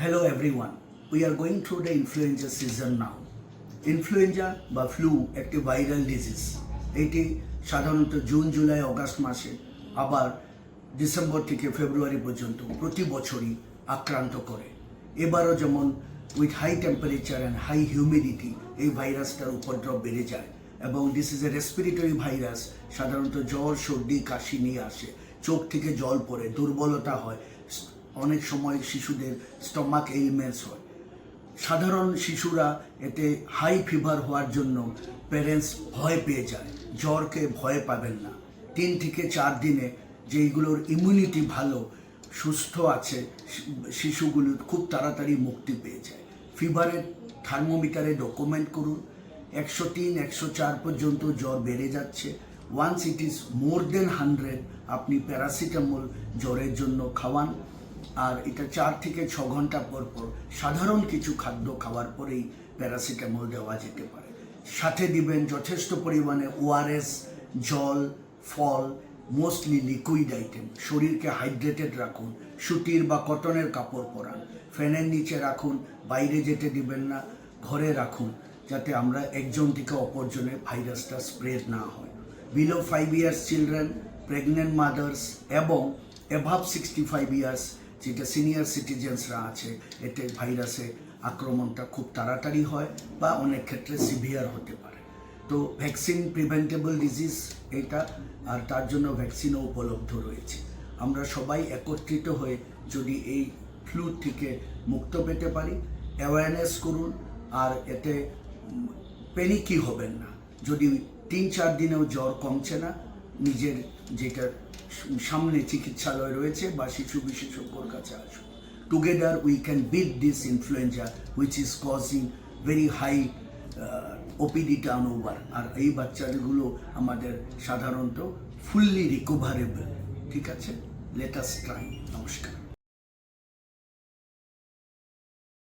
Hello everyone. We are going through the influenza season now. Influenza বা flu একটি viral disease. এটি সাধারণত June July August মাসে আবার ডিসেম্বর থেকে ফেব্রুয়ারি পর্যন্ত প্রতি বছরই আক্রান্ত করে। এবারও যেমন with high temperature and high humidity এই ভাইরাসটার উপদ্রব বেড়ে যায় এবং this is a respiratory virus. সাধারণত জ্বর সর্দি কাশি নিয়ে আসে, চোখ থেকে জল পড়ে, দুর্বলতা হয়, অনেক সময় শিশুদের স্টমাক এলিমেন্টস হয়। সাধারণ শিশুরা এতে হাই ফিভার হওয়ার জন্য প্যারেন্টস ভয় পেয়ে যায়। জ্বরকে ভয় পাবেন না। 3 থেকে 4 দিনে যেইগুলোর ইমিউনিটি ভালো, সুস্থ আছে, শিশুগুলো খুব তাড়াতাড়ি মুক্তি পেয়ে যায়। ফিভারের থার্মোমিটারে ডকুমেন্ট করুন, 103, 104 পর্যন্ত জ্বর বেড়ে যাচ্ছে। ওয়ান্স ইট ইজ মোর দেন 100 আপনি প্যারাসিটামল জ্বরের জন্য খাওয়ান। আর এটা 4 থেকে 6 ঘন্টা পর পর সাধারণ কিছু খাদ্য খাওয়ার পরেই প্যারাসিটামল দেওয়া যেতে পারে। সাথে দিবেন যথেষ্ট পরিমাণে ওআরএস, জল, ফল, মোস্টলি লিকুইড আইটেম। শরীরকে হাইড্রেটেড রাখুন, সুতির বা কটনের কাপড় পরান, ফ্যানের নিচে রাখুন, বাইরে যেতে দিবেন না, ঘরে রাখুন, যাতে আমরা একজন থেকে অপরজনে ভাইরাসটা স্প্রেড না হয়। Below 5 years children, pregnant mother's এবং অ্যাভাব 65 ইয়ার্স যেটা সিনিয়র সিটিজেন্সরা আছে, এতে ভাইরাসে আক্রমণটা খুব তাড়াতাড়ি হয় বা অনেক ক্ষেত্রে সিভিয়ার হতে পারে। তো ভ্যাকসিন প্রিভেন্টেবল ডিজিজ এটা, আর তার জন্য ভ্যাকসিনও উপলব্ধ রয়েছে। আমরা সবাই একত্রিত হয়ে যদি এই ফ্লু থেকে মুক্ত পেতে পারি, অ্যাওয়ারনেস করুন, আর এতে প্যানিকই হবেন না। যদি 3-4 দিনেও জ্বর কমছে না, নিজের যেটা সামনে চিকিৎসালয় রয়েছে বা শিশু বিশেষজ্ঞর কাছে আসুন। Together we can beat this influenza which is causing very high OPD turn over. আর এই বাচ্চাগুলো আমাদের সাধারণত ফুললি রিকভারেবল। ঠিক আছে, লেট আস ট্রাই। নমস্কার।